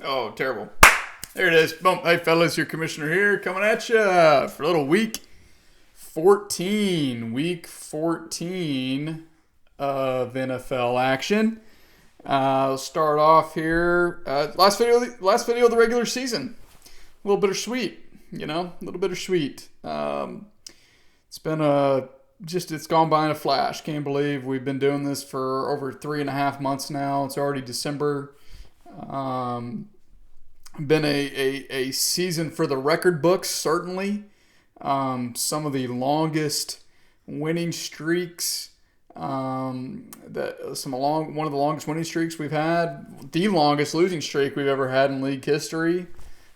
Oh, terrible. There it is. Boom. Hey, fellas, your commissioner here coming at you for a little week 14. Week 14 of NFL action. I'll start off here. Last video of the regular season. A little bittersweet, a little bittersweet. It's been it's gone by in a flash. Can't believe we've been doing this for over 3.5 months now. It's already December. Been a season for the record books, certainly. Some of the longest winning streaks. One of the longest winning streaks we've had. The longest losing streak we've ever had in league history.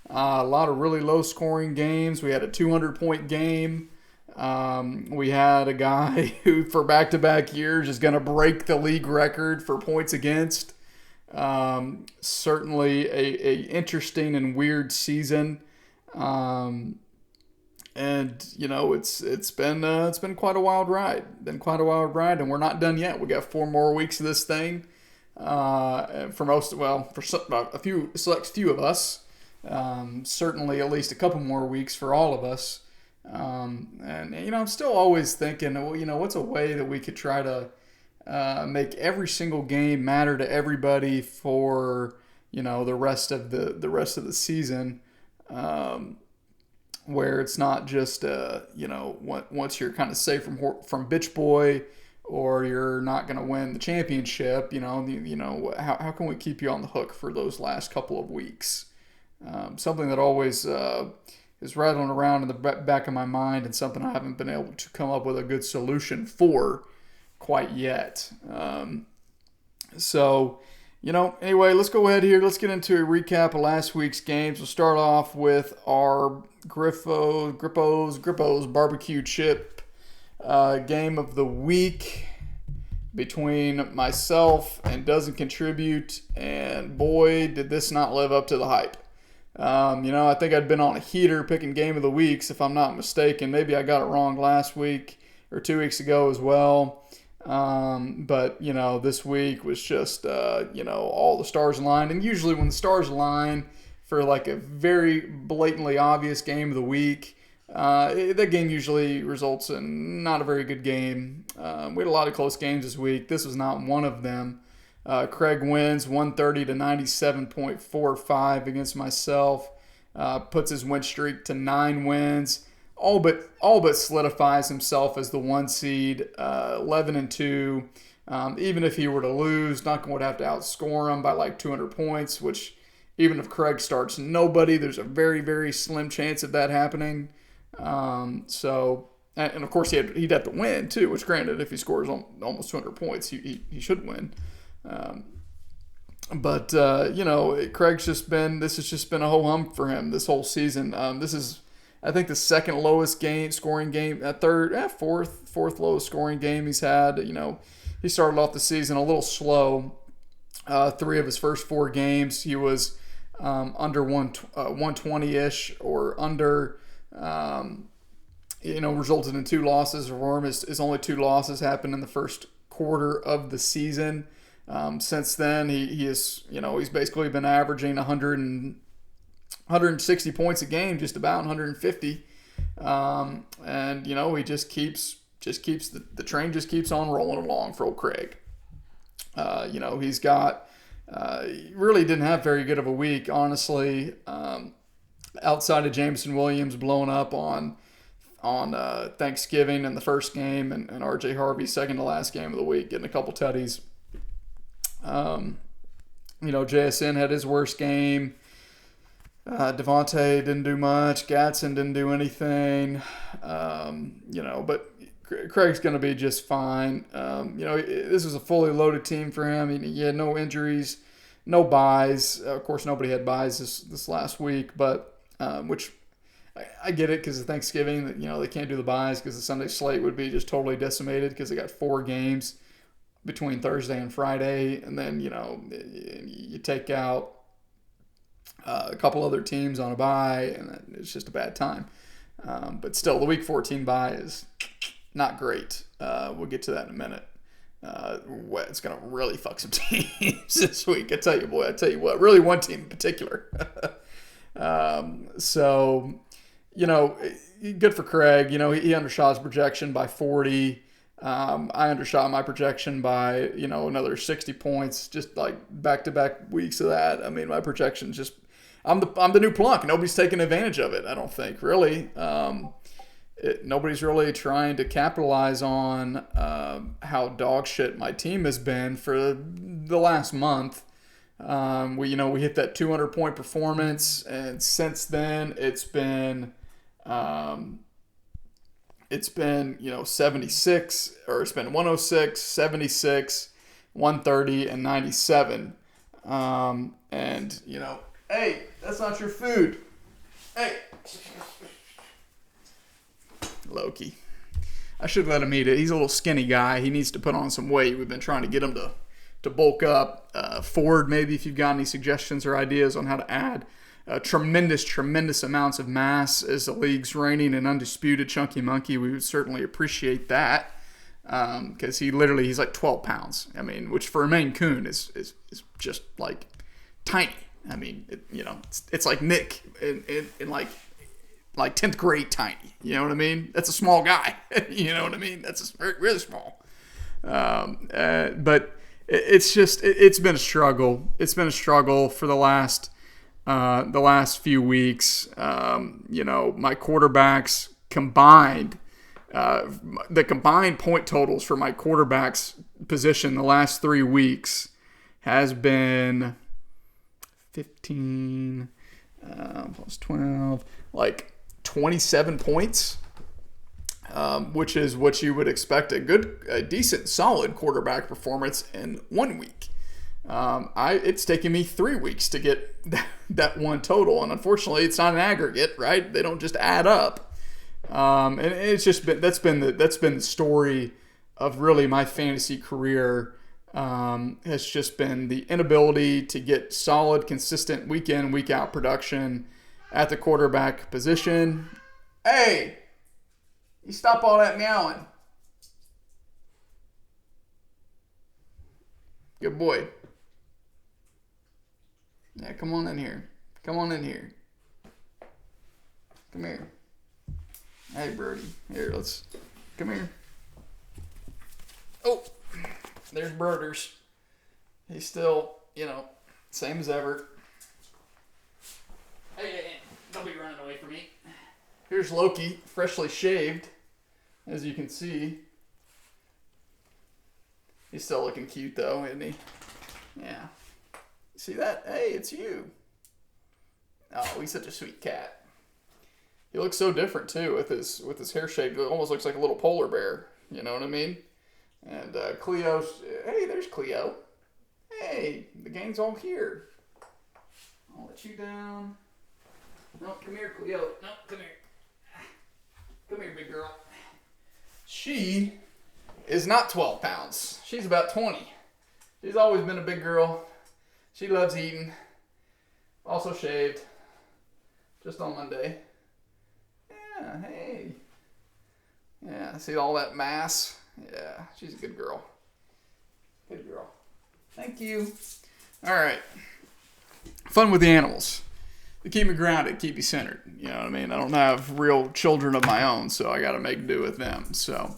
A lot of really low scoring games. We had a 200-point game. We had a guy who, for back-to-back years, is going to break the league record for points against. Certainly a interesting and weird season. It's been quite a wild ride. And we're not done yet. We got 4 more weeks of this thing. For a select few of us. Certainly at least a couple more weeks for all of us. I'm still always thinking, what's a way that we could try to make every single game matter to everybody for the rest of the season, where it's not just once you're kind of safe from bitch boy, or you're not going to win the championship. How can we keep you on the hook for those last couple of weeks? Something that always is rattling around in the back of my mind, and something I haven't been able to come up with a good solution for quite yet. Anyway, let's go ahead here. Let's get into a recap of last week's games. We'll start off with our Grippo's barbecue chip game of the week between myself and Doesn't Contribute, and boy, did this not live up to the hype. I think I'd been on a heater picking game of the weeks, if I'm not mistaken. Maybe I got it wrong last week or 2 weeks ago as well. But this week was just, all the stars aligned. And usually when the stars align for like a very blatantly obvious game of the week, that game usually results in not a very good game. We had a lot of close games this week. This was not one of them. Craig wins 130 to 97.45 against myself. Puts his win streak to 9 wins. All but solidifies himself as the 1 seed, 11-2. Even if he were to lose, not going to have to outscore him by like 200 points, which even if Craig starts nobody, there's a very, very slim chance of that happening. And of course he'd have to win too, which granted, if he scores almost 200 points, he should win. Craig's this has just been a ho-hum for him this whole season. This is, I think, the second lowest scoring game, fourth lowest scoring game he's had. He started off the season a little slow. 3 of his first 4 games, he was under 120-ish or under, resulted in 2 losses for him. His only 2 losses happened in the first quarter of the season. Since then, he's basically been averaging 160 points a game, just about 150. He just keeps the train just keeps on rolling along for old Craig. He's got he really didn't have very good of a week, honestly. Outside of Jameson Williams blowing up on Thanksgiving in the first game, and RJ Harvey's second to last game of the week, getting a couple tutties. JSN had his worst game. Devontae didn't do much. Gatson didn't do anything. But Craig's going to be just fine. This was a fully loaded team for him. He had no injuries, no buys. Of course, nobody had buys this last week, but which I get it because of Thanksgiving. They can't do the buys because the Sunday slate would be just totally decimated because they got 4 games between Thursday and Friday, and then you take out a couple other teams on a bye, and it's just a bad time. But still, the Week 14 bye is not great. We'll get to that in a minute. It's going to really fuck some teams this week. I tell you what, really one team in particular. So, good for Craig. He undershot his projection by 40. I undershot my projection by, another 60 points, just like back-to-back weeks of that. I mean, my projection just, I'm the new Plunk. Nobody's taking advantage of it, I don't think, really. Nobody's really trying to capitalize on how dog shit my team has been for the last month. We hit that 200-point performance, and since then it's been 76, or it's been 106, 76, 130, and 97. Hey, that's not your food. Hey. Loki. I should let him eat it. He's a little skinny guy. He needs to put on some weight. We've been trying to get him to bulk up. Ford, maybe if you've got any suggestions or ideas on how to add tremendous amounts of mass as the league's reigning and undisputed chunky monkey, we would certainly appreciate that. Because he's like 12 pounds. I mean, which for a Maine Coon is just like tiny. I mean, it's like Nick in like 10th grade tiny. You know what I mean? That's a small guy. You know what I mean? That's really small. But it's been a struggle. It's been a struggle for the last few weeks. My quarterbacks combined, the combined point totals for my quarterbacks position the last 3 weeks has been 15 plus 12, like 27 points, which is what you would expect a decent, solid quarterback performance in 1 week. It's taken me 3 weeks to get that one total, and unfortunately, it's not an aggregate, right? They don't just add up, and it's just that's been the story of really my fantasy career. Has just been the inability to get solid, consistent week in, week out production at the quarterback position. Hey, you stop all that meowing. Good boy. Yeah, come on in here. Come here. Hey, Birdie. Here, come here. Oh, there's Birders. He's still, same as ever. Hey, don't be running away from me. Here's Loki, freshly shaved, as you can see. He's still looking cute, though, isn't he? Yeah. See that? Hey, it's you. Oh, he's such a sweet cat. He looks so different, too, with his hair shade. It almost looks like a little polar bear. You know what I mean? And Cleo, hey, there's Cleo. Hey, the gang's all here. I'll let you down. No, come here, Cleo. No, come here. Come here, big girl. She is not 12 pounds. She's about 20. She's always been a big girl. She loves eating. Also shaved. Just on Monday. Yeah, hey. Yeah, see all that mass? Yeah, she's a good girl. Good girl. Thank you. All right. Fun with the animals. They keep me grounded, keep me centered. You know what I mean? I don't have real children of my own, so I got to make do with them. So,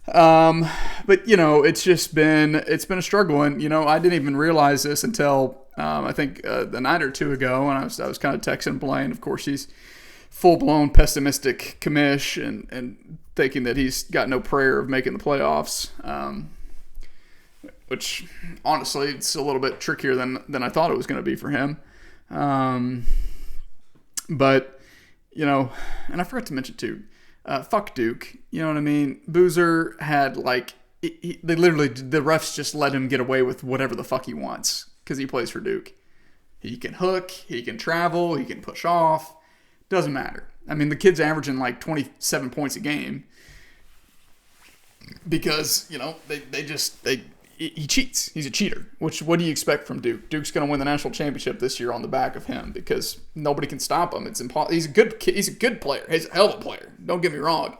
but it's been a struggle, and I didn't even realize this until I think the night or two ago, and I was kind of texting Blaine. Of course, he's full-blown pessimistic commish and thinking that he's got no prayer of making the playoffs, which honestly it's a little bit trickier than I thought it was going to be for him. But and I forgot to mention too, fuck Duke. You know what I mean? Boozer had they literally, the refs just let him get away with whatever the fuck he wants because he plays for Duke. He can hook, he can travel, he can push off. Doesn't matter. I mean, the kid's averaging like 27 points a game because, he cheats. He's a cheater. What do you expect from Duke? Duke's going to win the national championship this year on the back of him because nobody can stop him. It's impossible. He's a good kid. He's a good player. He's a hell of a player. Don't get me wrong.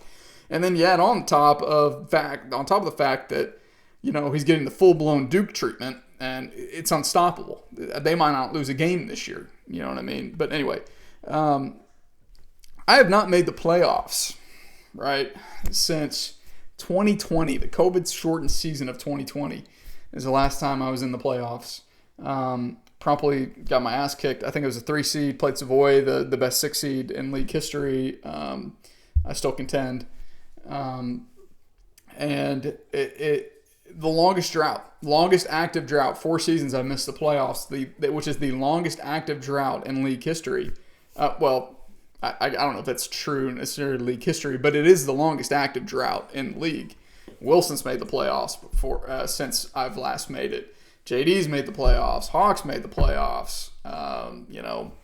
And then you add on top of the fact that he's getting the full-blown Duke treatment, and it's unstoppable. They might not lose a game this year. You know what I mean? But anyway, I have not made the playoffs, right, since 2020. The COVID-shortened season of 2020 is the last time I was in the playoffs. Promptly got my ass kicked. I think it was a 3 seed, played Savoy, the best 6 seed in league history. I still contend. And the longest active drought, 4 seasons I've missed the playoffs, which is the longest active drought in league history. I don't know if that's true necessarily league history, but it is the longest active drought in the league. Wilson's made the playoffs since I've last made it. JD's made the playoffs. Hawks made the playoffs.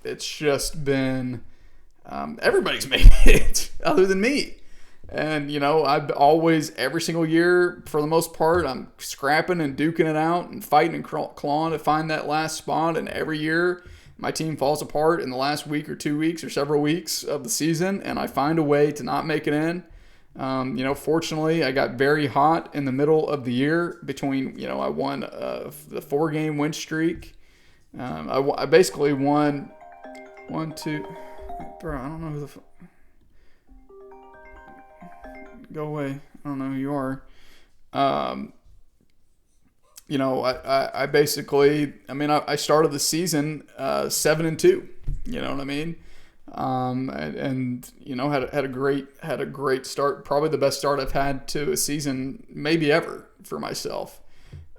It's just been everybody's made it other than me. And, I've always, every single year, for the most part, I'm scrapping and duking it out and fighting and clawing to find that last spot. And every year, my team falls apart in the last week or 2 weeks or several weeks of the season, and I find a way to not make it in. Fortunately, I got very hot in the middle of the year between, I won the 4-game win streak. I basically won 1, 2, bro, I don't know who the go away. I don't know who you are. I basically, I started the season 7-2. You know what I mean? Had a great start. Probably the best start I've had to a season, maybe ever, for myself.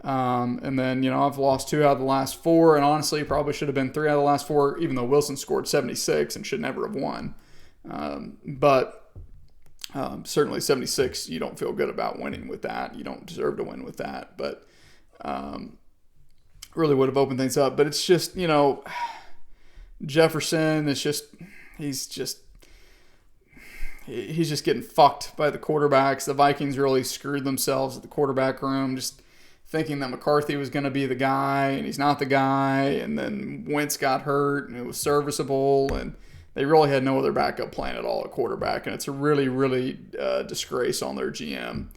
And then I've lost 2 out of the last 4, and honestly, probably should have been 3 out of the last 4, even though Wilson scored 76 and should never have won. Certainly 76, you don't feel good about winning with that. You don't deserve to win with that, but really would have opened things up. But it's just, Jefferson is just, he's just getting fucked by the quarterbacks. The Vikings really screwed themselves at the quarterback room, just thinking that McCarthy was going to be the guy, and he's not the guy. And then Wentz got hurt, and it was serviceable, and they really had no other backup plan at all at quarterback, and it's a really, really disgrace on their GM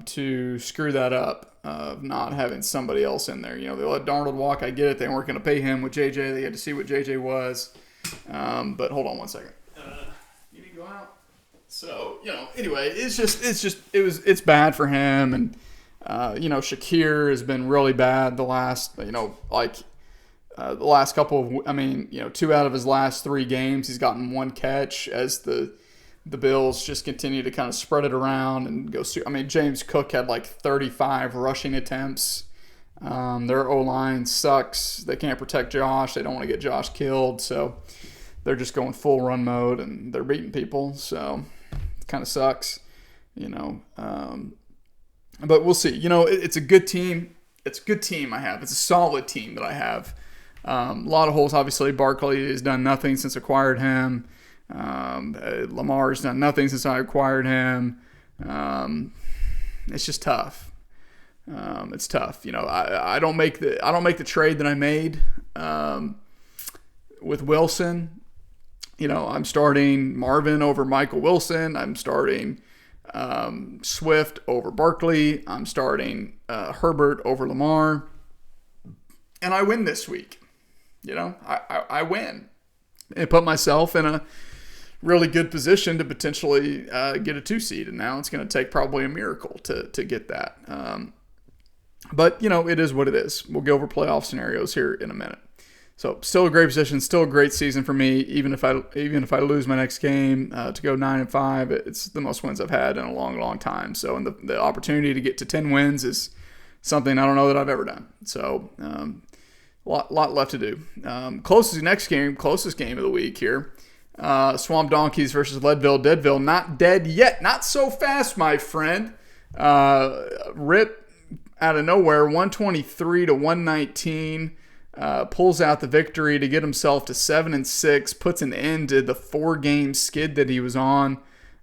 to screw that up of not having somebody else in there. They let Darnold walk. I get it. They weren't going to pay him with JJ. They had to see what JJ was. But hold on one second. You need to go out? So, anyway, it's bad for him. And, Shakir has been really bad the last, the last couple of, 2 out of his last 3 games, he's gotten 1 catch as the Bills just continue to kind of spread it around and go. James Cook had 35 rushing attempts. Their O-line sucks. They can't protect Josh. They don't want to get Josh killed, so they're just going full run mode, and they're beating people. So it kind of sucks, But we'll see. It's a good team. It's a good team I have. It's a solid team that I have. A lot of holes, obviously. Barkley has done nothing since I acquired him. Lamar's done nothing since I acquired him. It's just tough. It's tough. I don't make the trade that I made with Wilson. I'm starting Marvin over Michael Wilson. I'm starting Swift over Barkley. I'm starting Herbert over Lamar. And I win this week. I win. And put myself in a really good position to potentially get a 2 seed. And now it's going to take probably a miracle to get that. But, it is what it is. We'll go over playoff scenarios here in a minute. So still a great position, still a great season for me. Even if I lose my next game to go 9-5, it's the most wins I've had in a long, long time. So and the opportunity to get to 10 wins is something I don't know that I've ever done. So lot left to do. Closest game of the week here. Swamp Donkeys versus Leadville Deadville. Not dead yet. Not so fast, my friend. Rip out of nowhere, 123-119. Pulls out the victory to get himself to 7-6. Puts an end to the 4-game skid that he was on,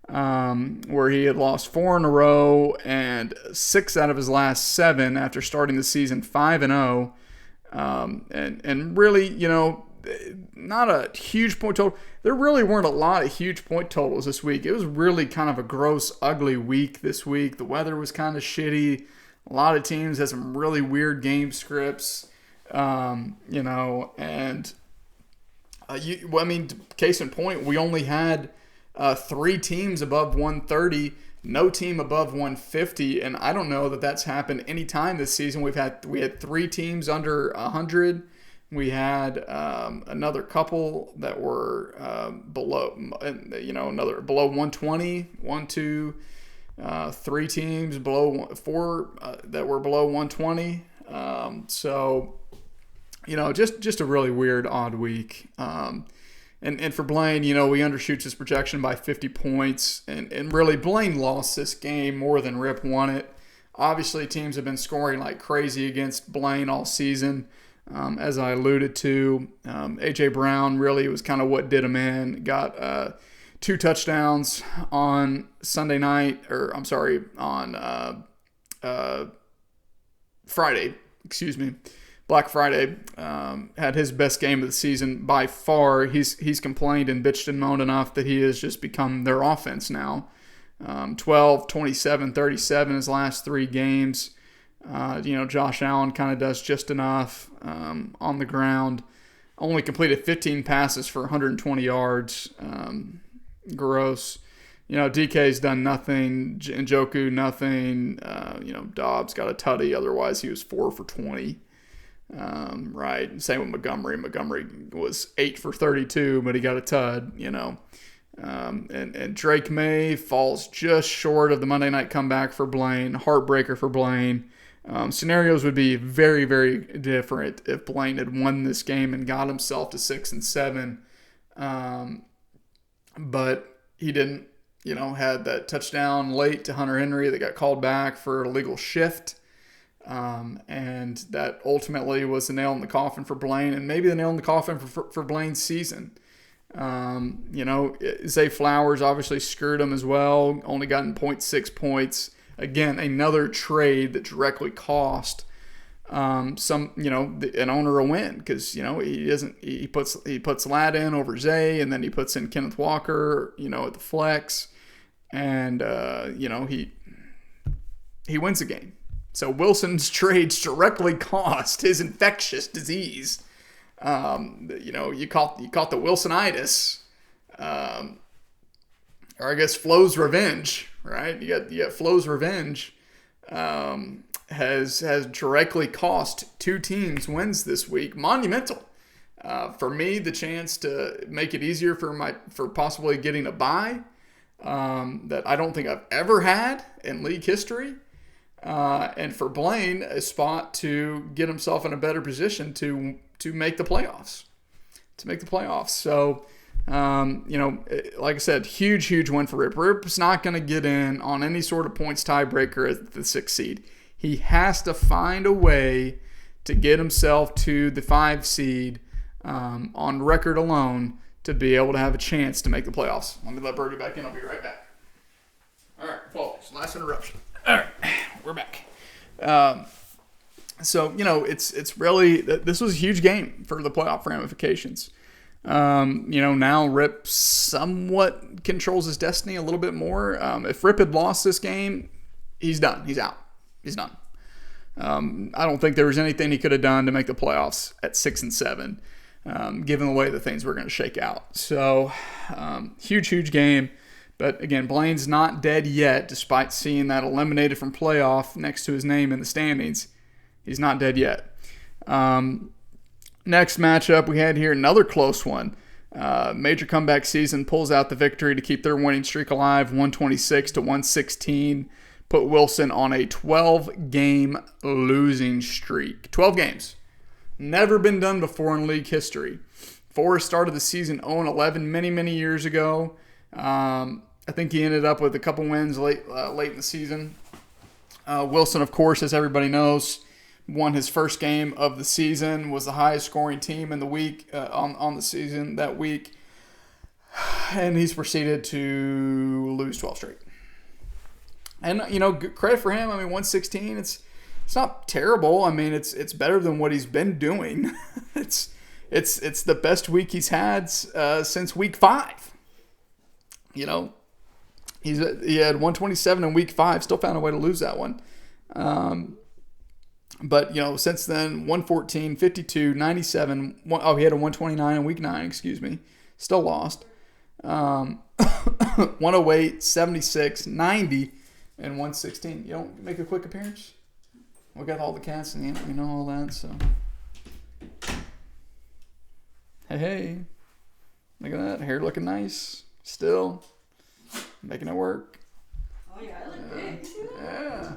where he had lost 4 in a row and 6 out of his last 7 after starting the season 5-0. And really, not a huge point total. There really weren't a lot of huge point totals this week. It was really kind of a gross, ugly week this week. The weather was kind of shitty. A lot of teams have some really weird game scripts, you know, and I mean, case in point, we only had 3 teams above 130, no team above 150, and I don't know that that's happened any time this season. We had 3 teams under 100. We had another couple that were below, you know, another below 120, 1, 2, 3 teams below 4 that were below 120. So, you know, just a really weird, odd week. And for Blaine, you know, he undershoots his projection by 50 points. And really, Blaine lost this game more than Rip won it. Obviously, teams have been scoring like crazy against Blaine all season, as I alluded to. A.J. Brown really was kind of what did him in. Got 2 touchdowns on Sunday night, or I'm sorry, on Friday, excuse me. Black Friday, had his best game of the season by far. He's complained and bitched and moaned enough that he has just become their offense now. 12, 27, 37 his last 3 games. You know, Josh Allen kind of does just enough on the ground. Only completed 15 passes for 120 yards. Gross. You know, DK's done nothing. Njoku, nothing. You know, Dobbs got a tutty. Otherwise, he was 4 for 20. Right. Same with Montgomery. Montgomery was 8 for 32, but he got a tud, you know. And Drake May falls just short of the Monday night comeback for Blaine. Heartbreaker for Blaine. Scenarios would be very, very different if Blaine had won this game and got himself to 6-7. But he didn't, you know, had that touchdown late to Hunter Henry that got called back for a legal shift. And that ultimately was the nail in the coffin for Blaine, and maybe the nail in the coffin for Blaine's season. You know, Zay Flowers obviously screwed him as well, only gotten 0.6 points. Again, another trade that directly cost some, you know, an owner a win, because, you know, he puts Ladd in over Zay, and then he puts in Kenneth Walker, you know, at the flex, and you know, he wins the game. So Wilson's trades directly cost his infectious disease. You know, you caught the Wilsonitis, or I guess Flo's revenge, right? You got Flo's revenge. Has directly cost 2 teams wins this week. Monumental. For me, the chance to make it easier for possibly getting a bye that I don't think I've ever had in league history. And for Blaine, a spot to get himself in a better position to make the playoffs. So, you know, like I said, huge win for Rip. Rip's not going to get in on any sort of points tiebreaker at the 6th seed. He has to find a way to get himself to the 5 seed on record alone to be able to have a chance to make the playoffs. Let me let Birdie back in. I'll be right back. All right, folks, last interruption. All right, we're back. So, you know, it's really, this was a huge game for the playoff ramifications. You know, now Rip somewhat controls his destiny a little bit more. If Rip had lost this game, he's done. He's out. He's done. I don't think there was anything he could have done to make the playoffs at 6-7, given the way that things were going to shake out. So, huge game. But again, Blaine's not dead yet, despite seeing that eliminated from playoff next to his name in the standings. He's not dead yet. Next matchup we had here, another close one. Major comeback season pulls out the victory to keep their winning streak alive, 126-116. Put Wilson on a 12-game losing streak. 12 games. Never been done before in league history. Forrest started the season 0-11 many years ago. I think he ended up with a couple wins late in the season. Wilson, of course, as everybody knows, won his first game of the season, was the highest scoring team in the week on the season that week, and he's proceeded to lose 12 straight. And, you know, credit for him. I mean, 116, it's not terrible. I mean, it's better than what he's been doing. it's the best week he's had since week 5. You know, he had 127 in week 5, still found a way to lose that one. But, since then, 114, 52, 97. He had a 129 in week 9, excuse me. Still lost. 108, 76, 90, and 116. You don't make a quick appearance? We got all the cats and all that, so. Hey. Look at that. Hair looking nice. Still. Making it work. Oh, yeah, I look good. Yeah.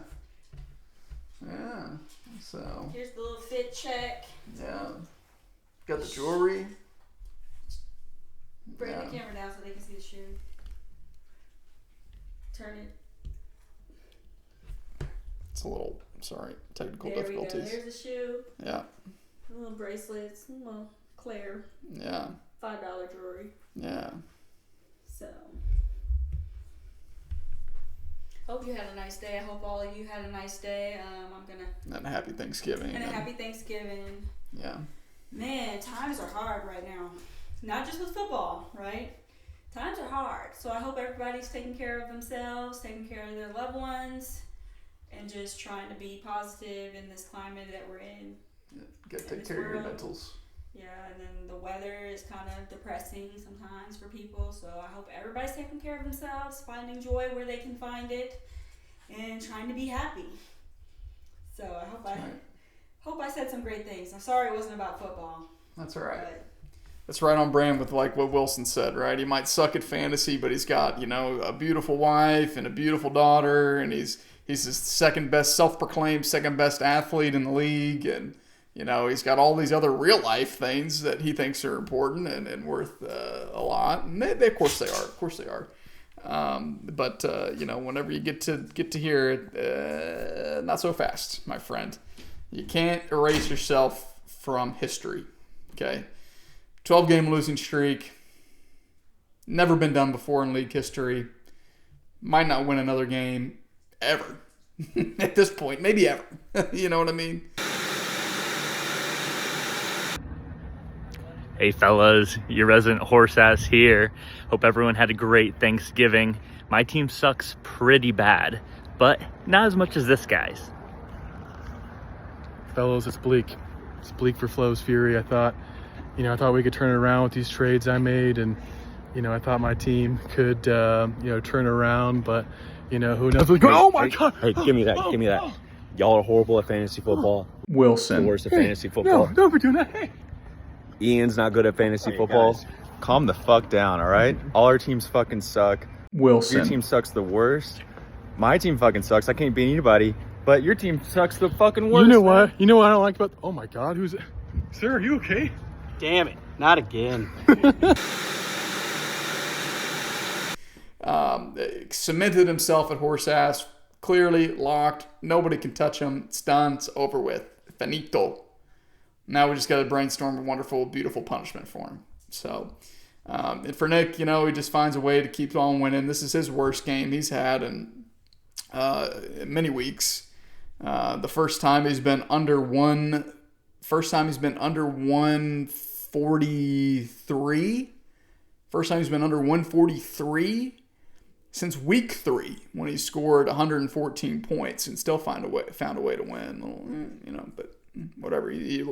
So. Here's the little fit check. Yeah. Got the jewelry. Bring the camera down so they can see the shoe. Turn it. It's a little, technical there difficulties. We go. There's the shoe. Yeah. Little bracelets. Little Claire. Yeah. $5 jewelry. Yeah. So. Hope you had a nice day. I hope all of you had a nice day. And a happy Thanksgiving. And a happy Thanksgiving. Yeah. Man, times are hard right now. Not just with football, right? Times are hard. So I hope everybody's taking care of themselves, taking care of their loved ones, and just trying to be positive in this climate that we're in. Yeah, gotta take care of your mentals. Yeah, and then the weather is kind of depressing sometimes for people. So I hope everybody's taking care of themselves, finding joy where they can find it, and trying to be happy. So I hope I said some great things. I'm sorry it wasn't about football. That's all right. But that's right on brand with like what Wilson said, right? He might suck at fantasy, but he's got, a beautiful wife and a beautiful daughter, and he's his second best, self-proclaimed second best athlete in the league, and he's got all these other real life things that he thinks are important and worth a lot, and they of course they are. But whenever you get to hear it, not so fast, my friend. You can't erase yourself from history. Okay. 12-game losing streak. Never been done before in league history. Might not win another game ever. At this point. Maybe ever. You know what I mean? Hey fellas, your resident horse ass here. Hope everyone had a great Thanksgiving. My team sucks pretty bad, but not as much as this guy's. Fellows, it's bleak. It's bleak for Flo's Fury. I thought we could turn it around with these trades I made, and I thought my team could turn around, but who knows? Oh my God! Hey, give me that. Y'all are horrible at fantasy football. Wilson. The worst at fantasy football. No, don't be doing that. Hey. Ian's not good at fantasy football. Guys, calm the fuck down, all right? All our teams fucking suck. Wilson. Your team sucks the worst. My team fucking sucks. I can't beat anybody. But your team sucks the fucking worst. You know what? You know what I don't like about? Oh my God, who's it? Sir, are you okay? Damn it! Not again. Cemented himself at horse ass. Clearly locked. Nobody can touch him. It's done. It's over with. Finito. Now we just got to brainstorm a wonderful, beautiful punishment for him. So, and for Nick, he just finds a way to keep on winning. This is his worst game he's had in many weeks. The first time he's been under 143. First time he's been under 143 since week 3 when he scored 114 points and still found a way to win. But whatever. He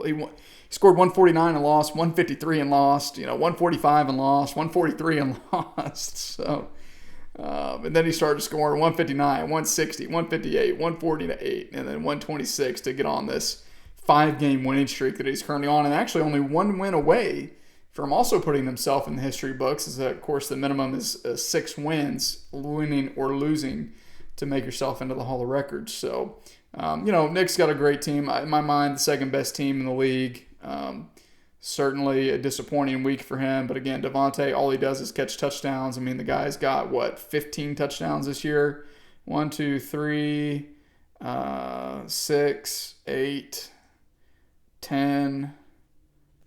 scored 149 and lost, 153 and lost, 145 and lost, 143 and lost. So, and then he started scoring 159, 160, 158, 148, and then 126 to get on this 5-game winning streak that he's currently on, and actually only 1 win away from also putting himself in the history books. As of course, the minimum is 6 wins, winning or losing, to make yourself into the Hall of Records. So, Nick's got a great team. In my mind, the second best team in the league. Certainly a disappointing week for him. But again, Devontae, all he does is catch touchdowns. I mean, the guy's got, 15 touchdowns this year? 1, 2, 3, 6, 8, 10,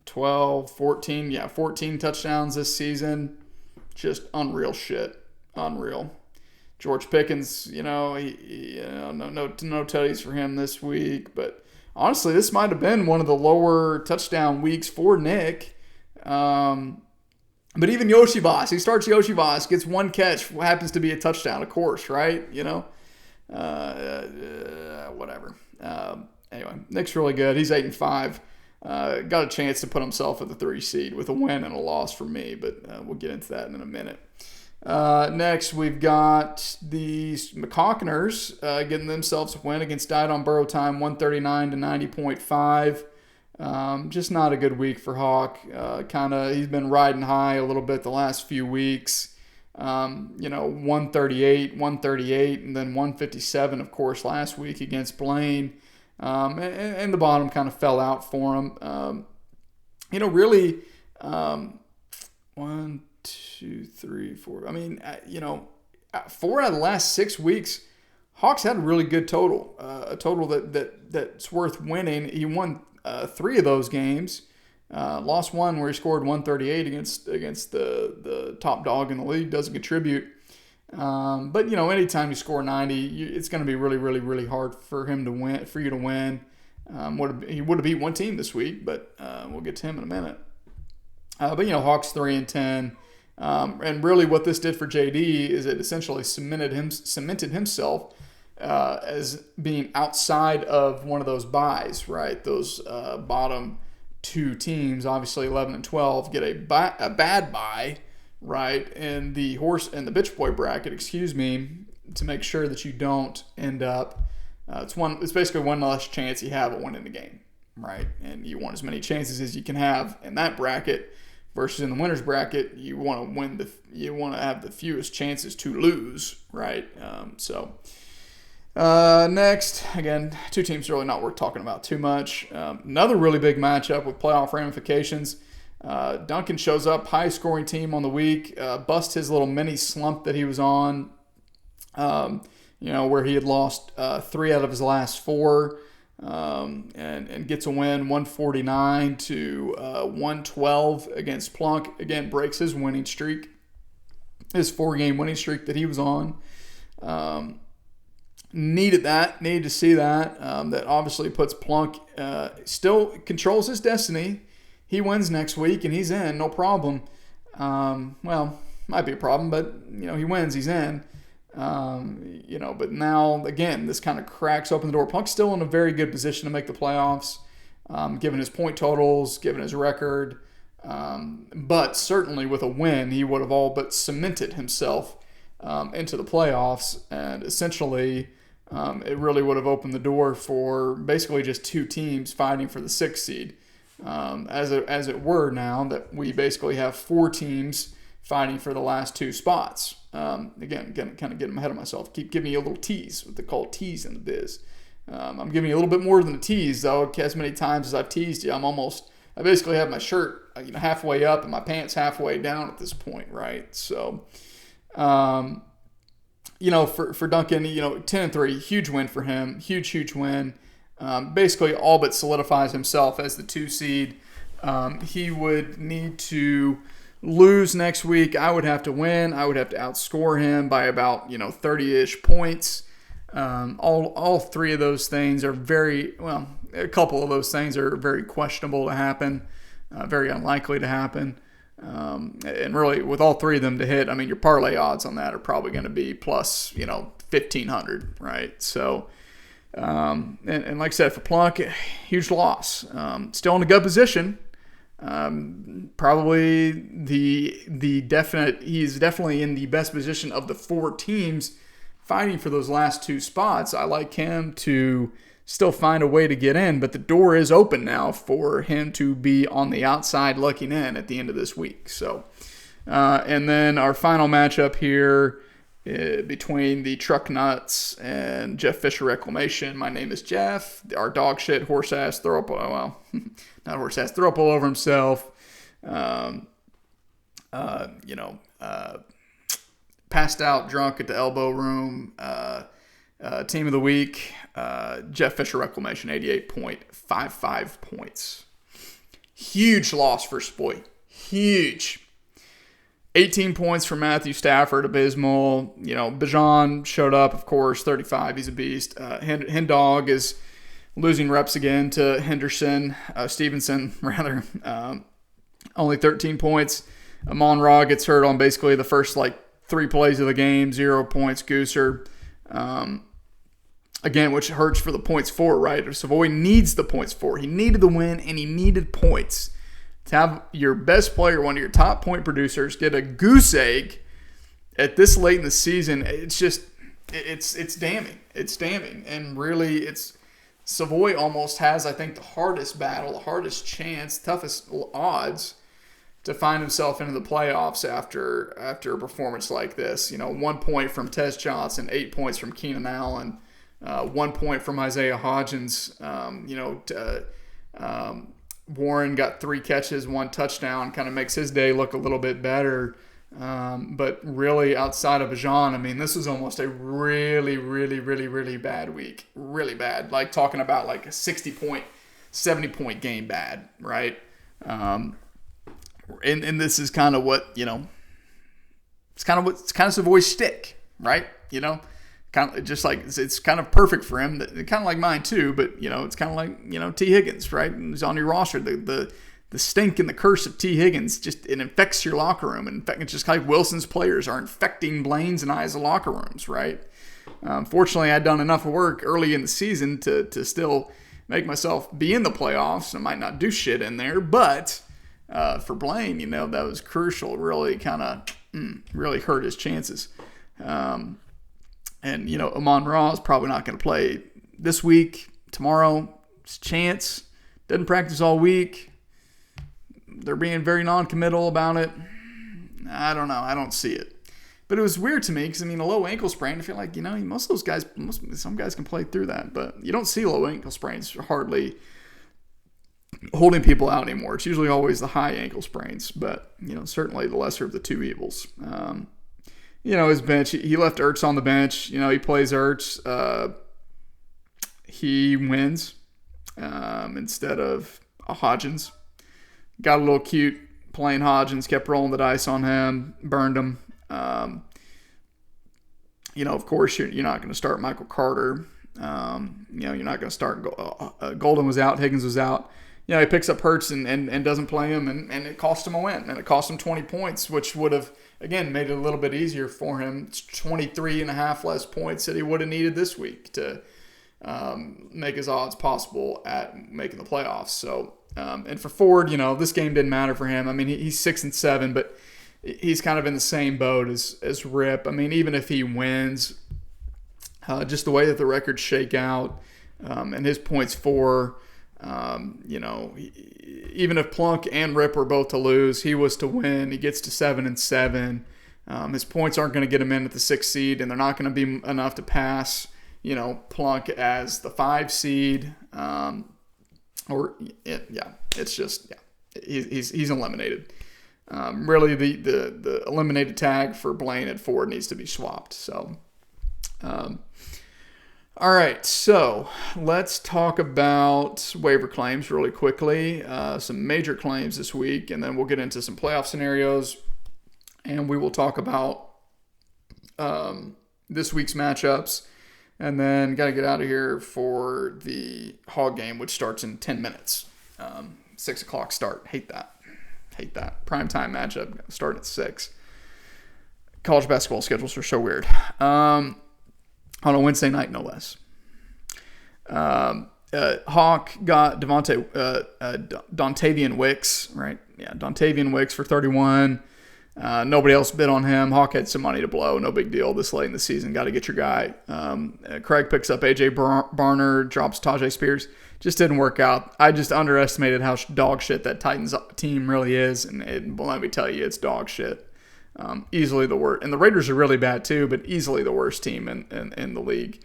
12, 14. Yeah, 14 touchdowns this season. Just unreal shit. Unreal. George Pickens, no tutties for him this week. But honestly, this might have been one of the lower touchdown weeks for Nick. But even Yoshi Voss, he starts Yoshi Voss, gets 1 catch, happens to be a touchdown, of course, right? Whatever. Anyway, Nick's really good. He's 8-5. Got a chance to put himself at the 3 seed with a win and a loss for me, but we'll get into that in a minute. Next, we've got the McCockners getting themselves a win against Died on Burrow Time, 139 to 90.5. Just not a good week for Hawk. He's been riding high a little bit the last few weeks. 138, 138, and then 157, of course, last week against Blaine. And the bottom kind of fell out for him. Really, 1, 2, 3, 4. 4 out of the last 6 weeks, Hawks had a really good total. A total that's worth winning. He won 3 of those games. Lost 1 where he scored 138 against the top dog in the league. Doesn't contribute. But anytime you score 90, it's going to be really, really, really hard for him to win. For you to win. He would have beat one team this week, but we'll get to him in a minute. Hawks 3-10, and really what this did for JD is it essentially cemented himself as being outside of one of those buys, right? Those bottom 2 teams, obviously 11 and 12, get a bad buy, right, in the bitch boy bracket, to make sure that you don't end up. It's basically one less chance you have of winning the game, right? And you want as many chances as you can have in that bracket. Versus in the winner's bracket, you want to you want to have the fewest chances to lose, right? Next, again, 2 teams really not worth talking about too much. Another really big matchup with playoff ramifications. Duncan shows up, high scoring team on the week, busts his little mini slump that he was on, where he had lost 3 out of his last 4. And gets a win 149 to 112 against Plunk. Again, breaks his winning streak, his 4-game winning streak that he was on. Needed to see that. That obviously puts Plunk, still controls his destiny. He wins next week and he's in, no problem. Might be a problem, but he wins, he's in. But now, again, this kind of cracks open the door. Punk's still in a very good position to make the playoffs, given his point totals, given his record. But certainly with a win, he would have all but cemented himself into the playoffs. And essentially, it really would have opened the door for basically just 2 teams fighting for the 6th seed. As it were now that we basically have 4 teams fighting for the last 2 spots. Again, kind of getting ahead of myself. Keep giving you a little tease, what they call tease in the biz. I'm giving you a little bit more than a tease, though. As many times as I've teased you, I basically have my shirt halfway up and my pants halfway down at this point, right? So, for Duncan, 10-3, huge win for him, huge win. Basically all but solidifies himself as the 2 seed. He would need to lose next week. I would have to win. I would have to outscore him by about 30-ish points. All 3 of those things are a couple of those things are very questionable to happen, very unlikely to happen. And really, with all 3 of them to hit, your parlay odds on that are probably going to be plus 1,500, right? So, and like I said, for Plunk, huge loss. Still in a good position. Probably he's definitely in the best position of the 4 teams fighting for those last 2 spots. I like him to still find a way to get in, but the door is open now for him to be on the outside looking in at the end of this week. So, and then our final matchup here between the Truck Nuts and Jeff Fisher Reclamation. My name is Jeff. Our dog shit horse ass throw up. Well, not horse ass throw up all over himself. Passed out drunk at the elbow room. Team of the week, Jeff Fisher Reclamation, 88.55 points. Huge loss for Spoy. Huge. 18 points for Matthew Stafford, abysmal. Bijan showed up, of course, 35. He's a beast. Hendog is losing reps again to Stevenson, rather. Only 13 points. Amon-Ra gets hurt on basically the first 3 plays of the game. 0 points. Gooser. Again, which hurts for the points for, right? Savoy needs the points for. He needed the win, and he needed points. To have your best player, one of your top point producers, get a goose egg at this late in the season, it's just, it's damning. It's damning. And really, Savoy almost has, I think, the hardest battle, the hardest chance, toughest odds to find himself into the playoffs after a performance like this. 1 point from Tez Johnson, 8 points from Keenan Allen, 1 point from Isaiah Hodgins. Warren got 3 catches, 1 touchdown, kind of makes his day look a little bit better. But really, outside of Bijan, this was almost a really, really, really, really bad week. Really bad. Like talking about like a 60-point, 70-point game bad, right? And this is kind of what, it's kind of Savoy's stick, right? Kind of just like it's kind of perfect for him. Kind of like mine too, but it's kind of like T. Higgins, right? He's on your roster. The stink and the curse of T. Higgins it infects your locker room. In fact, it's just like Wilson's players are infecting Blaine's and I's locker rooms, right? Fortunately, I'd done enough work early in the season to still make myself be in the playoffs. I might not do shit in there, but for Blaine, that was crucial. Really kind of really hurt his chances. And, Amon-Ra is probably not going to play this week, tomorrow. It's a chance. Doesn't practice all week. They're being very non-committal about it. I don't know. I don't see it. But it was weird to me because, a low ankle sprain, I feel like, most of those guys, some guys can play through that. But you don't see low ankle sprains hardly holding people out anymore. It's usually always the high ankle sprains. But, certainly the lesser of the two evils. His bench, he left Ertz on the bench. He plays Ertz. He wins instead of Hodgins. Got a little cute playing Hodgins, kept rolling the dice on him, burned him. Of course, you're not going to start Michael Carter. You're not going to start. Golden was out, Higgins was out. He picks up Hurts and doesn't play him, and it cost him a win. And it cost him 20 points, which would have, again, made it a little bit easier for him. It's 23 and a half less points that he would have needed this week to make his odds possible at making the playoffs. So, and for Ford, this game didn't matter for him. He's 6-7, but he's kind of in the same boat as Rip. Even if he wins, just the way that the records shake out, and his points for, even if Plunk and Rip were both to lose, he was to win. He gets to 7-7. His points aren't going to get him in at the 6th seed, and they're not going to be enough to pass, Plunk as the 5 seed. It's just, he's eliminated. Really, the eliminated tag for Blaine at Ford needs to be swapped. So, all right, so let's talk about waiver claims really quickly. Some major claims this week, and then we'll get into some playoff scenarios, and we will talk about this week's matchups, and then got to get out of here for the Hog game, which starts in 10 minutes. 6 o'clock start. Hate that. Primetime matchup starting at 6. College basketball schedules are so weird. On a Wednesday night, no less. Hawk got Dontavian Wicks, right? Yeah, Dontavian Wicks for 31. Nobody else bid on him. Hawk had some money to blow. No big deal this late in the season. Got to get your guy. Craig picks up A.J. Barner, drops Tajay Spears. Just didn't work out. I just underestimated how dog shit that Titans team really is, and let me tell you, it's dog shit. Easily the worst. And the Raiders are really bad too, but easily the worst team in the league.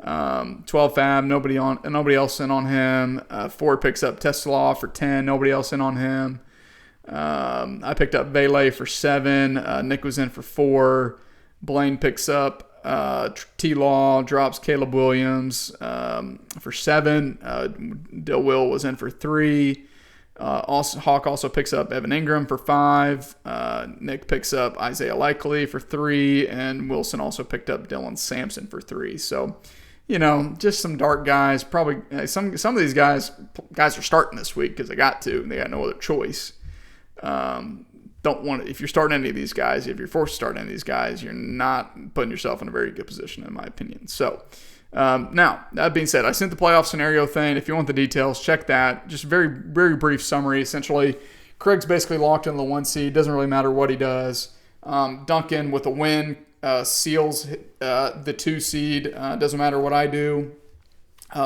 12 fab, nobody else in on him. Ford picks up Tesla for 10, nobody else in on him. I picked up Vele for 7. Nick was in for 4. Blaine picks up T-Law, drops Caleb Williams for 7. Dill Will was in for 3. Hawk also picks up Evan Ingram for 5. Nick picks up Isaiah Likely for 3. And Wilson also picked up Dylan Sampson for 3. So, just some dark guys. Probably some of these guys are starting this week because they got no other choice. If you're starting any of these guys, if you're forced to start any of these guys, you're not putting yourself in a very good position, in my opinion. So, Now, that being said, I sent the playoff scenario thing. If you want the details, check that. Just very, very brief summary. Essentially, Craig's basically locked in the 1 seed. Doesn't really matter what he does. Duncan, with a win, seals the 2 seed. Doesn't matter what I do.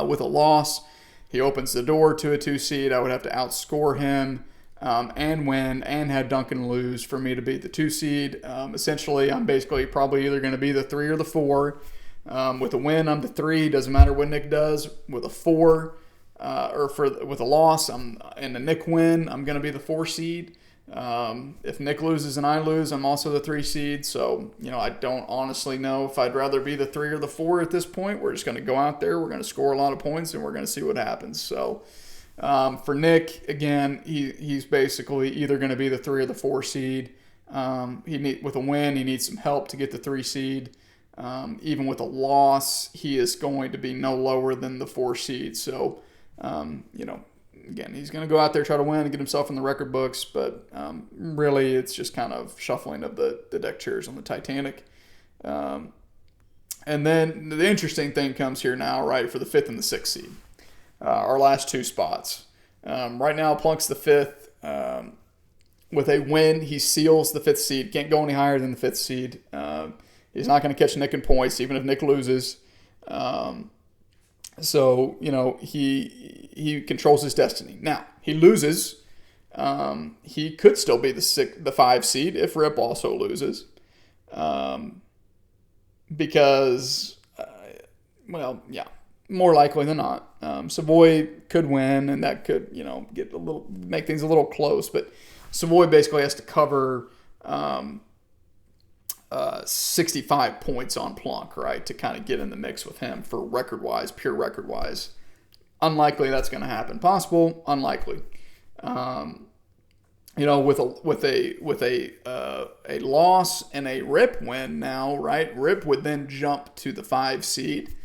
With a loss, he opens the door to a 2 seed. I would have to outscore him and win and have Duncan lose for me to beat the 2 seed. Essentially, I'm basically probably either going to be the 3 or the 4. With a win, I'm the 3. Doesn't matter what Nick does. With a 4, with a loss, and a Nick win, I'm going to be the 4 seed. If Nick loses and I lose, I'm also the 3 seed. So, I don't honestly know if I'd rather be the 3 or the 4 at this point. We're just going to go out there. We're going to score a lot of points, and we're going to see what happens. So, for Nick, again, he's basically either going to be the 3 or the 4 seed. With a win, he needs some help to get the 3 seed. Even with a loss, he is going to be no lower than the 4 seed. So, again, he's going to go out there, try to win, and get himself in the record books. But really, it's just kind of shuffling of the deck chairs on the Titanic. And then the interesting thing comes here now, right, for the 5th and the 6th seed. Our last 2 spots. Right now, Plunk's the 5th. With a win, he seals the 5th seed. Can't go any higher than the 5th seed. He's not going to catch Nick in points, even if Nick loses. So, he controls his destiny. Now, he loses. He could still be the 5 seed if Rip also loses. Because, more likely than not. Savoy could win, and that could, make things a little close. But Savoy basically has to cover 65 points on Plunk, right, to kind of get in the mix with him for record-wise, pure record-wise. Unlikely that's going to happen. Possible, unlikely. With a loss and a Rip win now, right? Rip would then jump to the 5 seed,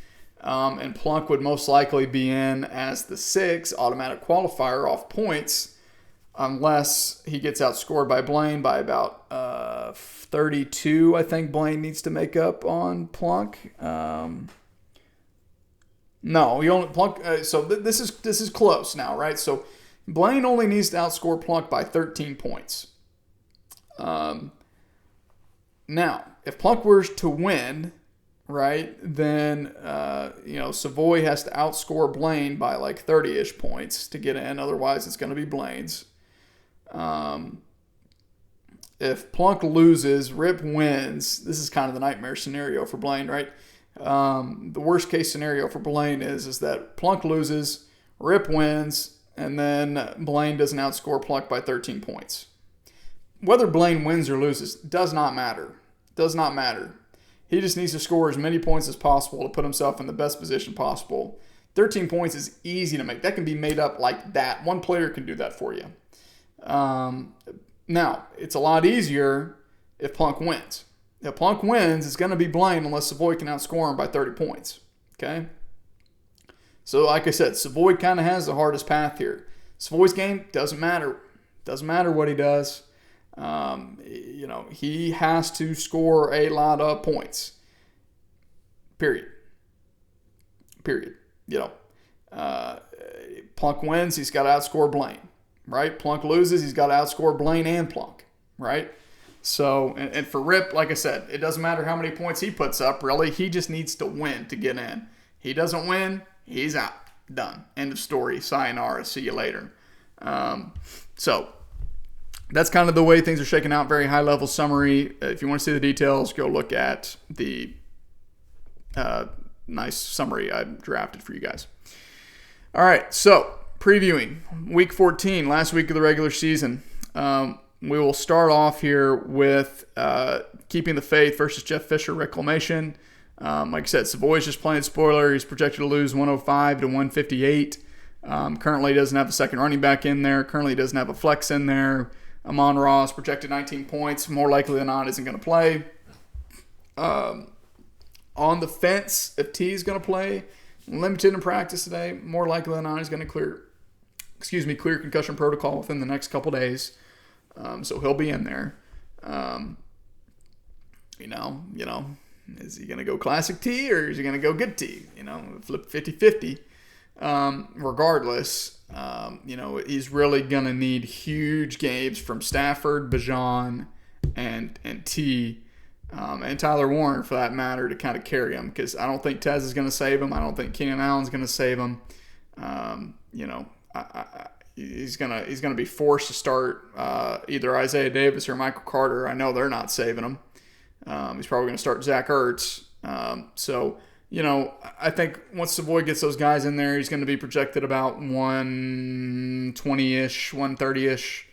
and Plunk would most likely be in as the 6 automatic qualifier off points, unless he gets outscored by Blaine by about 32. I think Blaine needs to make up on Plunk. No, he only Plunk. So this is close now, right? So Blaine only needs to outscore Plunk by 13 points. Now, if Plunk were to win, right, then Savoy has to outscore Blaine by like 30-ish points to get in. Otherwise, it's going to be Blaine's. If Plunk loses, Rip wins. This is kind of the nightmare scenario for Blaine, right? The worst case scenario for Blaine is that Plunk loses, Rip wins, and then Blaine doesn't outscore Plunk by 13 points. Whether Blaine wins or loses does not matter. Does not matter. He just needs to score as many points as possible to put himself in the best position possible. 13 points is easy to make. That can be made up like that. One player can do that for you. Now, it's a lot easier if Plunk wins. If Plunk wins, it's going to be Blaine unless Savoy can outscore him by 30 points. Okay? So, like I said, Savoy kind of has the hardest path here. Savoy's game doesn't matter. Doesn't matter what he does. He has to score a lot of points. Period. Plunk wins, he's got to outscore Blaine. Right? Plunk loses, he's got to outscore Blaine and Plunk. Right? So, and for Rip, like I said, it doesn't matter how many points he puts up, really. He just needs to win to get in. He doesn't win, he's out. Done. End of story. Sayonara. See you later. So, that's kind of the way things are shaking out. Very high-level summary. If you want to see the details, go look at the nice summary I drafted for you guys. All right, so previewing Week 14, last week of the regular season. We will start off here with Keeping the Faith versus Jeff Fisher Reclamation. Like I said, Savoy's just playing spoiler. He's projected to lose 105 to 158. Currently doesn't have a second running back in there. Currently doesn't have a flex in there. Amon-Ra is projected 19 points. More likely than not, isn't going to play. On the fence, if T is going to play, limited in practice today, more likely than not, he's going to clear concussion protocol within the next couple days. So he'll be in there. Is he going to go classic T or is he going to go good T? Flip 50-50. Regardless, he's really going to need huge games from Stafford, Bijan, and T, and Tyler Warren for that matter to kind of carry him, because I don't think Tez is going to save him. I don't think Keenan Allen's going to save him. He's gonna be forced to start either Isaiah Davis or Michael Carter. I know they're not saving him. He's probably going to start Zach Ertz. I think once Savoy gets those guys in there, he's going to be projected about 120-ish, 130-ish,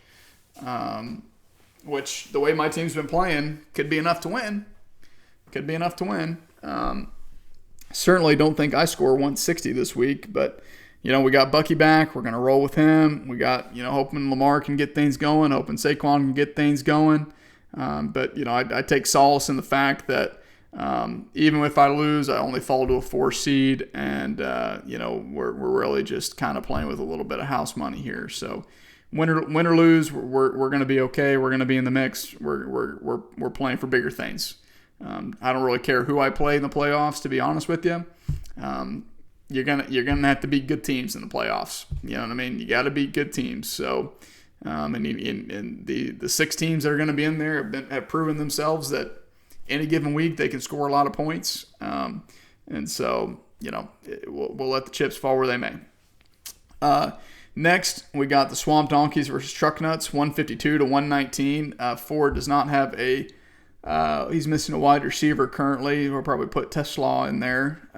which the way my team's been playing could be enough to win. Certainly don't think I score 160 this week, but we got Bucky back. We're going to roll with him. We got, hoping Lamar can get things going, hoping Saquon can get things going. But I take solace in the fact that even if I lose, I only fall to a 4 seed, and we're really just kind of playing with a little bit of house money here. So win or lose, we're going to be okay. We're going to be in the mix. We're playing for bigger things. I don't really care who I play in the playoffs, to be honest with you. You're gonna have to beat good teams in the playoffs. You know what I mean? You got to beat good teams. So, and the 6 teams that are going to be in there have proven themselves that any given week they can score a lot of points. And so we'll let the chips fall where they may. Next, we got the Swamp Donkeys versus Truck Nuts, 152-119. Ford does not have he's missing a wide receiver currently. We'll probably put Teslaw in there,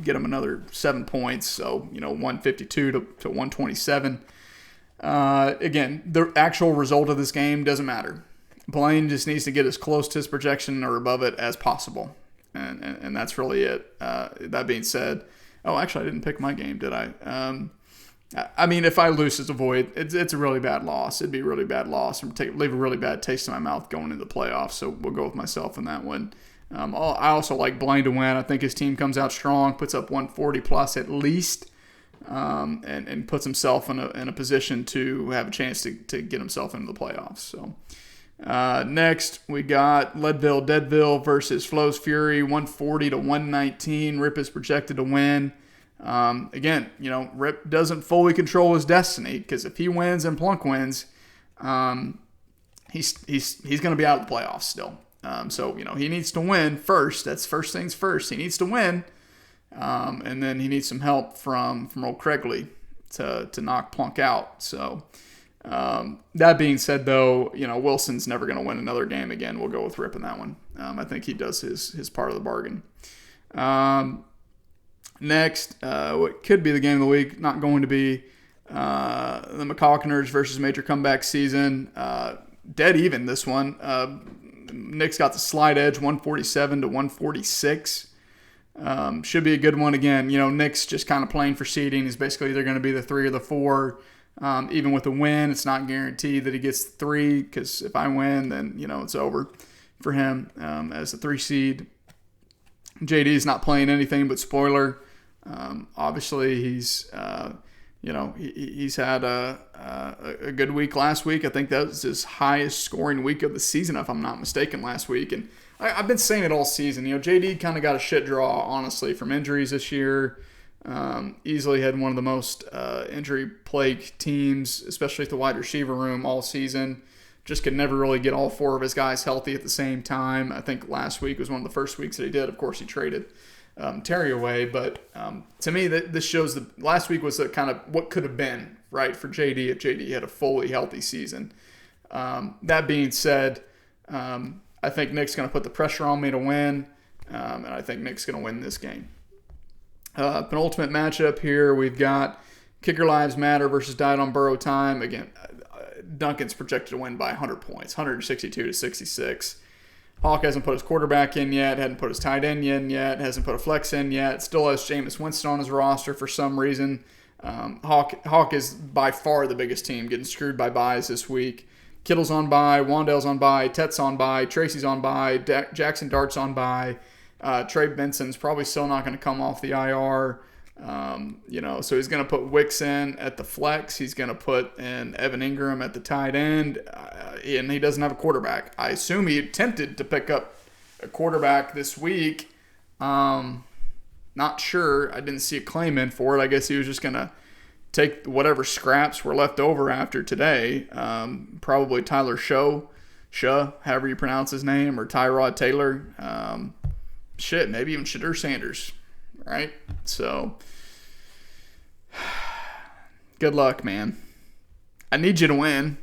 get him another 7 points. So, 152 to 127. Again, the actual result of this game doesn't matter. Blaine just needs to get as close to his projection or above it as possible. And that's really it. That being said, actually, I didn't pick my game, did I? If I lose to Savoy, it's a really bad loss. It'd be a really bad loss and leave a really bad taste in my mouth going into the playoffs. So we'll go with myself in that one. I also like Blaine to win. I think his team comes out strong, puts up 140 plus at least, and puts himself in a position to have a chance to get himself into the playoffs. So next we got Leadville Deadville versus Flo's Fury, 140-119. Rip is projected to win. Again, Rip doesn't fully control his destiny, because if he wins and Plunk wins, he's going to be out of the playoffs still. So he needs to win first. That's first things first. He needs to win, and then he needs some help from old Craigley to knock Plunk out. So that being said, though, Wilson's never going to win another game again. We'll go with Rip in that one. I think he does his part of the bargain. Next, what could be the game of the week, not going to be the McCalkiners versus Major Comeback Season. Dead even this one. Nick's got the slight edge, 147-146. Should be a good one again. Nick's just kind of playing for seeding. He's basically either going to be the 3 or the 4. Even with a win, it's not guaranteed that he gets the 3, because if I win, then, it's over for him as the 3 seed. JD's not playing anything but spoiler. Obviously, he's he's had a good week last week. I think that was his highest scoring week of the season, if I'm not mistaken, last week. And I've been saying it all season. JD kind of got a shit draw, honestly, from injuries this year. Easily had one of the most injury-plagued teams, especially at the wide receiver room all season. Just could never really get all 4 of his guys healthy at the same time. I think last week was one of the first weeks that he did. Of course, he traded Terry away. But to me, this shows that last week was a kind of what could have been, right, for JD if JD had a fully healthy season. That being said, I think Nick's going to put the pressure on me to win, and I think Nick's going to win this game. Penultimate matchup here, we've got Kicker Lives Matter versus Died on Burrow Time. Again, Duncan's projected to win by 100 points, 162-66. Hawk hasn't put his quarterback in yet, hadn't put his tight end in yet, hasn't put a flex in yet, still has Jameis Winston on his roster for some reason. Hawk is by far the biggest team, getting screwed by buys this week. Kittle's on bye, Wandale's on bye, Tet's on bye, Tracy's on bye, Jackson Dart's on bye. Trey Benson's probably still not going to come off the IR. So he's going to put Wicks in at the flex. He's going to put in Evan Ingram at the tight end, and he doesn't have a quarterback. I assume he attempted to pick up a quarterback this week. Not sure. I didn't see a claim in for it. I guess he was just going to take whatever scraps were left over after today. Probably Tyler Show, however you pronounce his name, or Tyrod Taylor. Maybe even Shadur Sanders, right? So, good luck, man. I need you to win.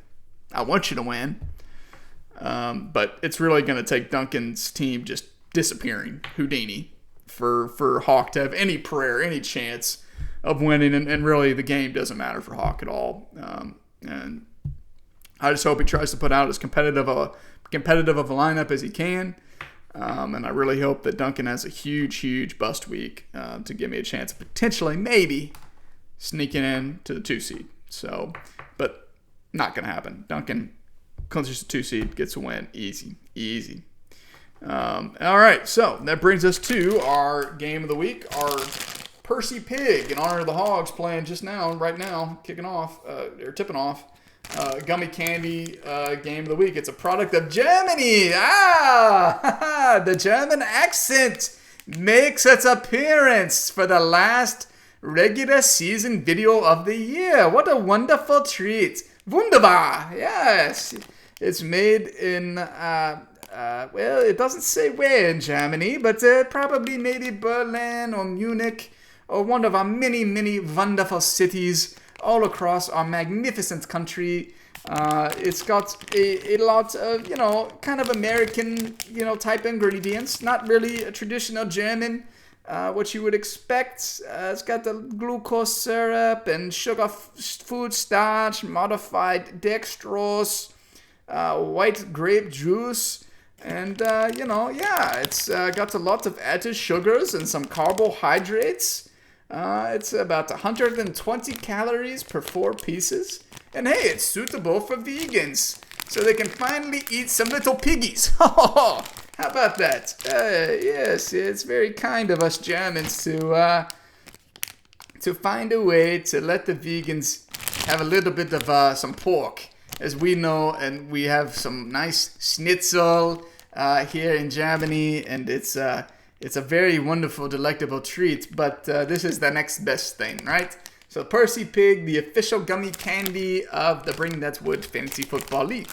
I want you to win. But it's really going to take Duncan's team just disappearing, Houdini, for Hawk to have any prayer, any chance of winning. And really, the game doesn't matter for Hawk at all. And I just hope he tries to put out as competitive of a lineup as he can. And I really hope that Duncan has a huge bust week to give me a chance of potentially, maybe, sneaking in to the 2 seed. So, but not going to happen. Duncan clinches the 2 seed, gets a win. Easy. All right, so that brings us to our game of the week, our Percy Pig, in honor of the Hogs, playing right now, tipping off. Gummy candy game of the week. It's a product of Germany. The German accent makes its appearance for the last regular season video of the year. What a wonderful treat. Wunderbar. Yes. It's made in, it doesn't say where in Germany, but probably maybe Berlin or Munich or one of our many wonderful cities all across our magnificent country. It's got a lot of, kind of American, type ingredients. Not really a traditional German, what you would expect. It's got the glucose syrup and sugar food starch, modified dextrose, white grape juice. And, it's got a lot of added sugars and some carbohydrates. It's about 120 calories per 4 pieces. And hey, it's suitable for vegans, so they can finally eat some little piggies. How about that? Yes, it's very kind of us Germans to find a way to let the vegans have a little bit of some pork, as we know, and we have some nice schnitzel here in Germany, and it's a very wonderful, delectable treat, but this is the next best thing, right? So Percy Pig, the official gummy candy of the Bring That Wood Fantasy Football League.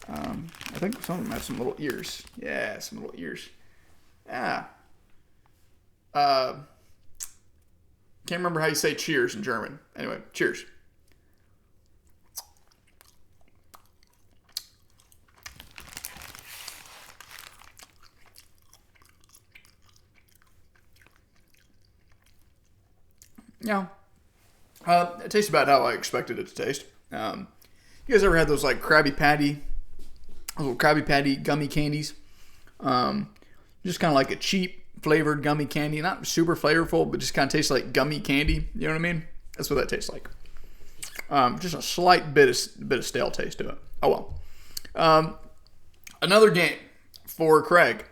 I think some of them have some little ears. Yeah, some little ears. Yeah. Can't remember how you say cheers in German. Anyway, cheers. Yeah. It tastes about how I expected it to taste. You guys ever had those like little Krabby Patty gummy candies? Just kind of like a cheap flavored gummy candy. Not super flavorful, but just kind of tastes like gummy candy. You know what I mean? That's what that tastes like. Just a slight bit of stale taste to it. Oh well. Another game for Craig.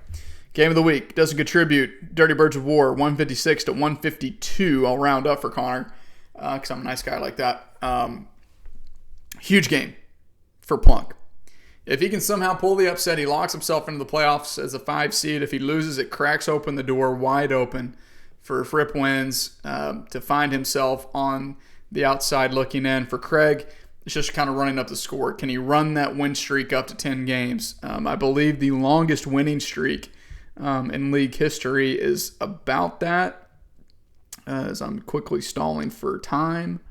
Game of the week. Doesn't contribute. Dirty Birds of War, 156 to 152. I'll round up for Connor because I'm a nice guy like that. Huge game for Plunk. If he can somehow pull the upset, he locks himself into the playoffs as a 5 seed. If he loses, it cracks open the door wide open for Fripp Wins to find himself on the outside looking in. For Craig, it's just kind of running up the score. Can he run that win streak up to 10 games? I believe the longest winning streak in league history is about that. As I'm quickly stalling for time.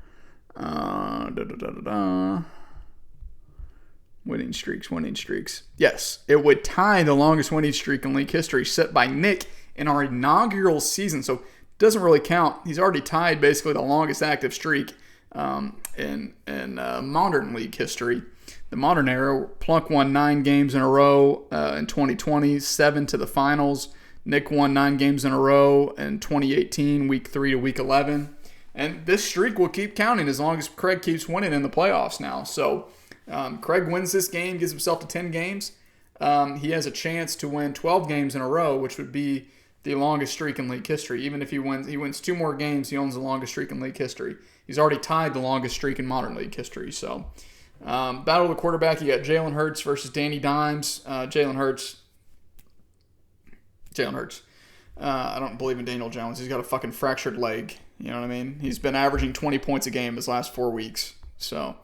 Winning streaks. Yes, it would tie the longest winning streak in league history set by Nick in our inaugural season. So it doesn't really count. He's already tied basically the longest active streak in modern league history. The modern era, Plunk won 9 games in a row in 2020, 7 to the finals. Nick won 9 games in a row in 2018, week 3 to week 11. And this streak will keep counting as long as Craig keeps winning in the playoffs now. So Craig wins this game, gives himself to 10 games. He has a chance to win 12 games in a row, which would be the longest streak in league history. Even if he wins 2 more games, he owns the longest streak in league history. He's already tied the longest streak in modern league history. So Battle of the quarterback, you got Jalen Hurts versus Danny Dimes. Jalen Hurts. I don't believe in Daniel Jones. He's got a fucking fractured leg. You know what I mean? He's been averaging 20 points a game his last 4 weeks. So,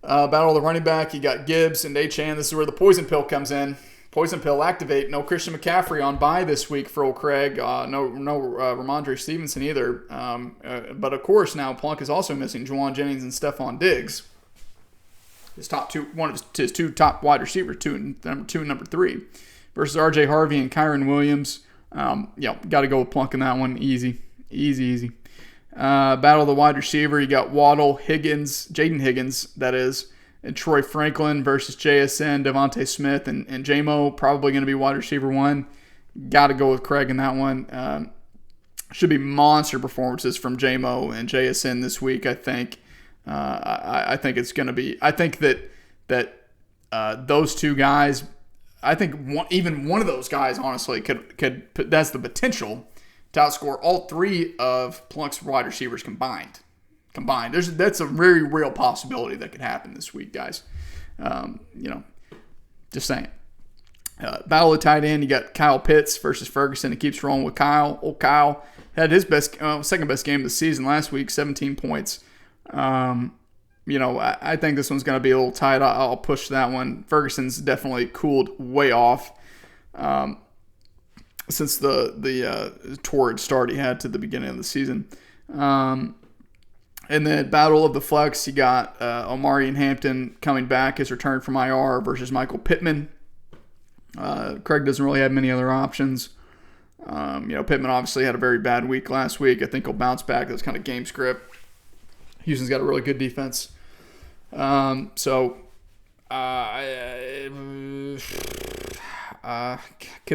battle of the running back, you got Gibbs and Achane. This is where the poison pill comes in. Poison pill activate. No Christian McCaffrey on bye this week for old Craig. No Ramondre Stevenson either. But of course now Plunk is also missing Juwan Jennings and Stephon Diggs. His two top wide receivers, number 2 and number 3, versus R.J. Harvey and Kyron Williams. Got to go with Plunk in that one. Easy. Battle of the wide receiver, you got Waddle, Jaden Higgins, that is, and Troy Franklin versus JSN, Devontae Smith, and J-Mo, probably going to be wide receiver 1. Got to go with Craig in that one. Should be monster performances from J-Mo and JSN this week, I think. I think it's going to be. I think that those two guys. I think even one of those guys, honestly, could. That's the potential to outscore all 3 of Plunk's wide receivers combined. That's a very real possibility that could happen this week, guys. Just saying. Battle of tight end, you got Kyle Pitts versus Ferguson. It keeps rolling with Kyle. Old Kyle had his second best game of the season last week, 17 points. I think this one's going to be a little tight. I'll push that one. Ferguson's definitely cooled way off since the torrid start he had to the beginning of the season. And then Battle of the Flex, you got Omari and Hampton coming back, his return from IR versus Michael Pittman. Craig doesn't really have many other options. Pittman obviously had a very bad week last week. I think he'll bounce back. That's kind of game script. Houston's got a really good defense. Could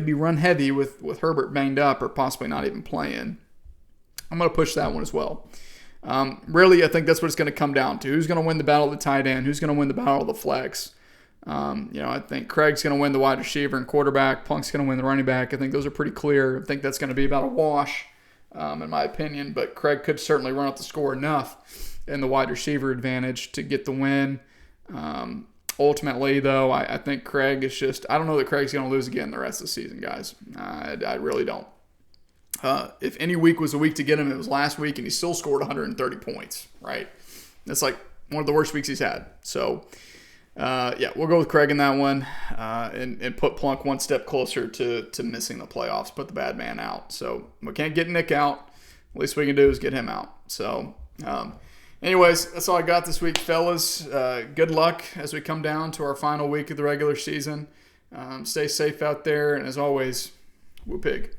be run heavy with Herbert banged up or possibly not even playing. I'm going to push that one as well. Really, I think that's what it's going to come down to. Who's going to win the battle of the tight end? Who's going to win the battle of the flex? I think Craig's going to win the wide receiver and quarterback. Plunk's going to win the running back. I think those are pretty clear. I think that's going to be about a wash, in my opinion. But Craig could certainly run up the score enough in the wide receiver advantage to get the win. Ultimately, though, I think Craig is just – I don't know that Craig's going to lose again the rest of the season, guys. I really don't. If any week was a week to get him, it was last week, and he still scored 130 points, right? That's like one of the worst weeks he's had. So, we'll go with Craig in that one and put Plunk one step closer to missing the playoffs, put the bad man out. So, we can't get Nick out. Least we can do is get him out. So, anyways, that's all I got this week, fellas. Good luck as we come down to our final week of the regular season. Stay safe out there, and as always, whoop pig.